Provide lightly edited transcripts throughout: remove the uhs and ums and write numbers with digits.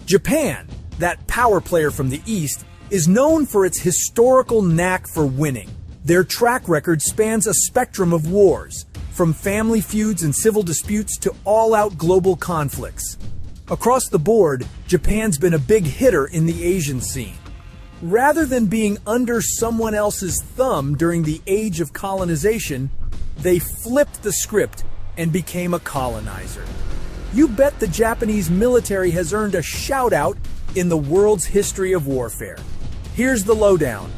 Japan, that power player from the East, is known for its historical knack for winning. Their track record spans a spectrum of wars, from family feuds and civil disputes to all-out global conflicts. Across the board, Japan's been a big hitter in the Asian scene. Rather than being under someone else's thumb during the age of colonization, they flipped the script and became a colonizer. You bet the Japanese military has earned a shout-out in the world's history of warfare. Here's the lowdown.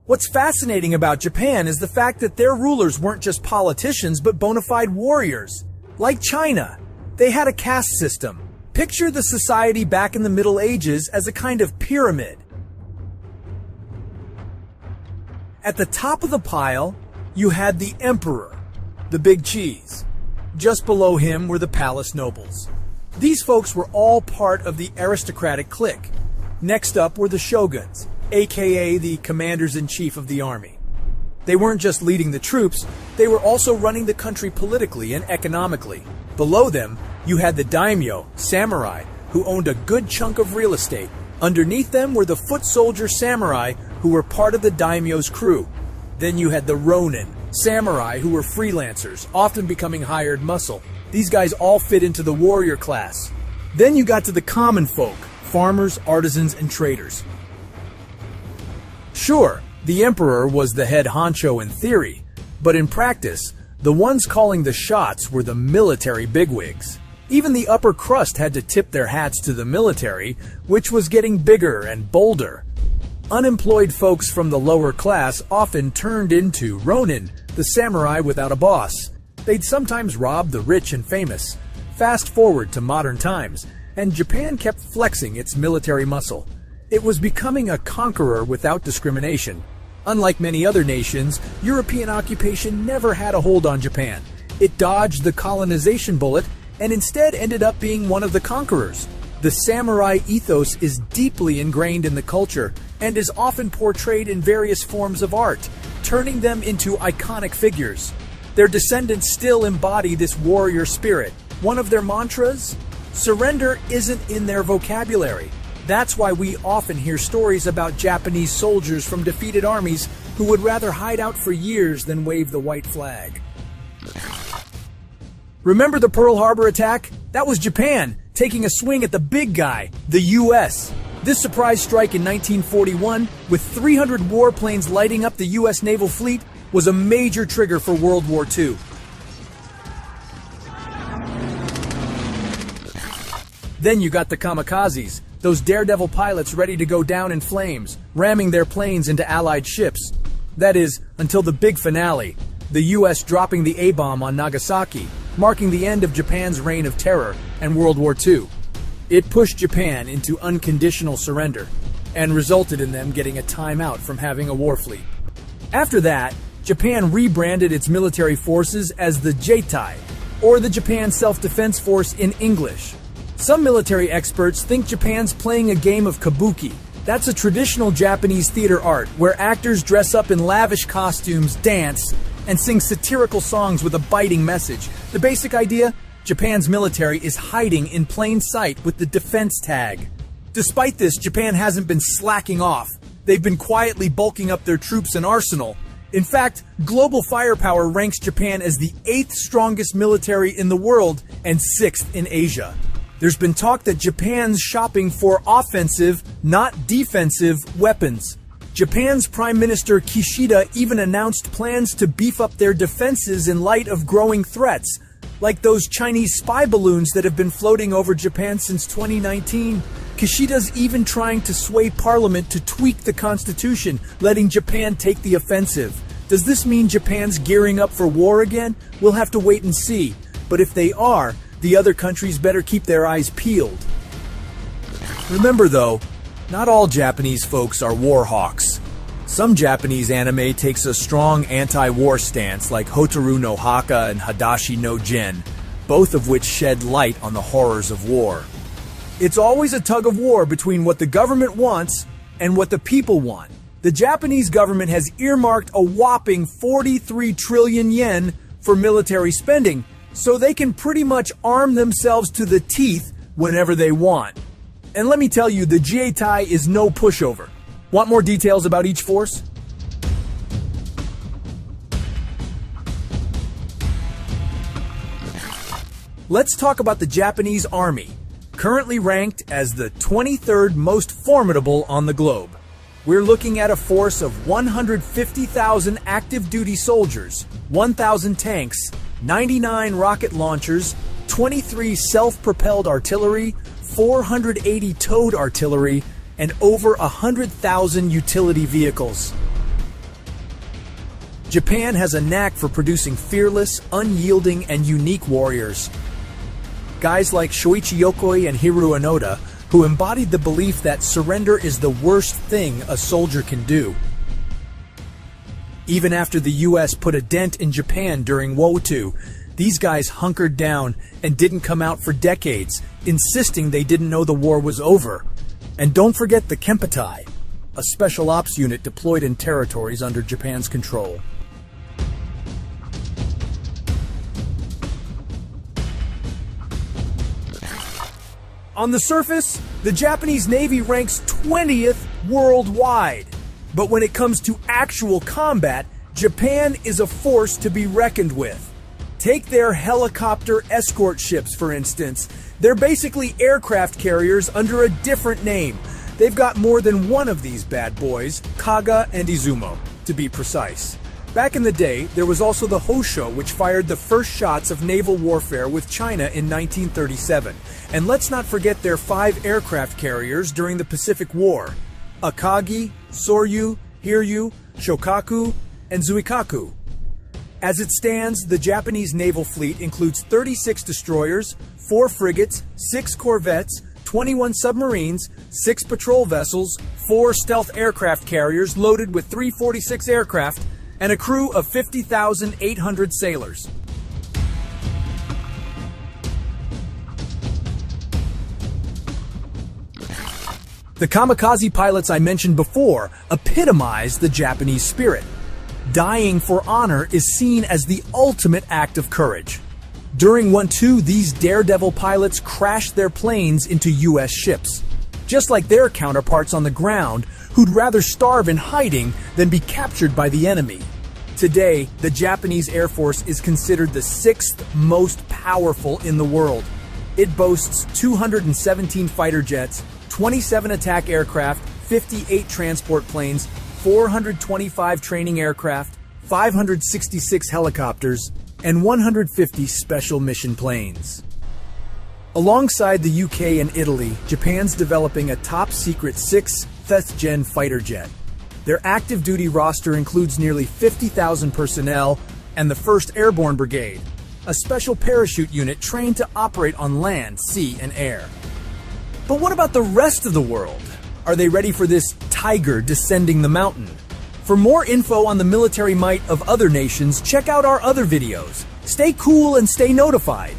What's fascinating about Japan is the fact that their rulers weren't just politicians but bona fide warriors. Like China, they had a caste system. Picture the society back in the Middle Ages as a kind of pyramid. At the top of the pile, you had the emperor, the big cheese. Just below him were the palace nobles. These folks were all part of the aristocratic clique. Next up were the shoguns, aka the commanders-in-chief of the army. They weren't just leading the troops, they were also running the country politically and economically. Below them, you had the daimyo, samurai, who owned a good chunk of real estate. Underneath them were the foot soldier samurai, who were part of the daimyo's crew. Then you had the ronin, samurai, who were freelancers, often becoming hired muscle. These guys all fit into the warrior class. Then you got to the common folk, farmers, artisans, and traders. Sure, the emperor was the head honcho in theory, but in practice, the ones calling the shots were the military bigwigs. Even the upper crust had to tip their hats to the military, which was getting bigger and bolder. Unemployed folks from the lower class often turned into ronin, the samurai without a boss. They'd sometimes rob the rich and famous. Fast forward to modern times, and Japan kept flexing its military muscle. It was becoming a conqueror without discrimination. Unlike many other nations, European occupation never had a hold on Japan. It dodged the colonization bullet and instead ended up being one of the conquerors. The samurai ethos is deeply ingrained in the culture and is often portrayed in various forms of art, turning them into iconic figures. Their descendants still embody this warrior spirit. One of their mantras? Surrender isn't in their vocabulary. That's why we often hear stories about Japanese soldiers from defeated armies who would rather hide out for years than wave the white flag. Remember the Pearl Harbor attack? That was Japan taking a swing at the big guy, the U.S. This surprise strike in 1941, with 300 warplanes lighting up the U.S. naval fleet, was a major trigger for World War II. Then you got the kamikazes, those daredevil pilots ready to go down in flames, ramming their planes into Allied ships. That is, until the big finale, the U.S. dropping the A-bomb on Nagasaki, marking the end of Japan's reign of terror and World War II. It pushed Japan into unconditional surrender, and resulted in them getting a timeout from having a war fleet. After that, Japan rebranded its military forces as the Jeitai, or the Japan Self-Defense Force in English. Some military experts think Japan's playing a game of kabuki. That's a traditional Japanese theater art where actors dress up in lavish costumes, dance, and sing satirical songs with a biting message. The basic idea? Japan's military is hiding in plain sight with the defense tag. Despite this, Japan hasn't been slacking off. They've been quietly bulking up their troops and arsenal. In fact, global firepower ranks Japan as the 8th strongest military in the world and 6th in Asia. There's been talk that Japan's shopping for offensive, not defensive, weapons. Japan's Prime Minister Kishida even announced plans to beef up their defenses in light of growing threats, like those Chinese spy balloons that have been floating over Japan since 2019. Kishida's even trying to sway Parliament to tweak the constitution, letting Japan take the offensive. Does this mean Japan's gearing up for war again? We'll have to wait and see. But if they are, the other countries better keep their eyes peeled. Remember though, not all Japanese folks are war hawks. Some Japanese anime takes a strong anti-war stance like Hotaru no Haka and Hadashi no Gen, both of which shed light on the horrors of war. It's always a tug of war between what the government wants and what the people want. The Japanese government has earmarked a whopping 43 trillion yen for military spending, so they can pretty much arm themselves to the teeth whenever they want. And let me tell you, the Jieitai is no pushover. Want more details about each force? Let's talk about the Japanese Army, currently ranked as the 23rd most formidable on the globe. We're looking at a force of 150,000 active-duty soldiers, 1,000 tanks, 99 rocket launchers, 23 self-propelled artillery, 480 towed artillery, and over 100,000 utility vehicles. Japan has a knack for producing fearless, unyielding, and unique warriors. Guys like Shoichi Yokoi and Hiroo Onoda, who embodied the belief that surrender is the worst thing a soldier can do. Even after the US put a dent in Japan during World War II, these guys hunkered down and didn't come out for decades, insisting they didn't know the war was over. And don't forget the Kempeitai, a special ops unit deployed in territories under Japan's control. On the surface, the Japanese Navy ranks 20th worldwide. But when it comes to actual combat, Japan is a force to be reckoned with. Take their helicopter escort ships, for instance. They're basically aircraft carriers under a different name. They've got more than one of these bad boys, Kaga and Izumo, to be precise. Back in the day, there was also the Hosho, which fired the first shots of naval warfare with China in 1937. And let's not forget their 5 aircraft carriers during the Pacific War: Akagi, Soryu, Hiryu, Shokaku, and Zuikaku. As it stands, the Japanese naval fleet includes 36 destroyers, 4 frigates, 6 corvettes, 21 submarines, 6 patrol vessels, 4 stealth aircraft carriers loaded with 346 aircraft, and a crew of 50,800 sailors. The kamikaze pilots I mentioned before epitomize the Japanese spirit. Dying for honor is seen as the ultimate act of courage. During World War II, these daredevil pilots crashed their planes into US ships, just like their counterparts on the ground who'd rather starve in hiding than be captured by the enemy. Today, the Japanese Air Force is considered the 6th most powerful in the world. It boasts 217 fighter jets, 27 attack aircraft, 58 transport planes, 425 training aircraft, 566 helicopters, and 150 special mission planes. Alongside the UK and Italy, Japan's developing a top-secret 6th Gen fighter jet. Their active duty roster includes nearly 50,000 personnel and the 1st Airborne Brigade, a special parachute unit trained to operate on land, sea, and air. But what about the rest of the world? Are they ready for this tiger descending the mountain? For more info on the military might of other nations, check out our other videos. Stay cool and stay notified.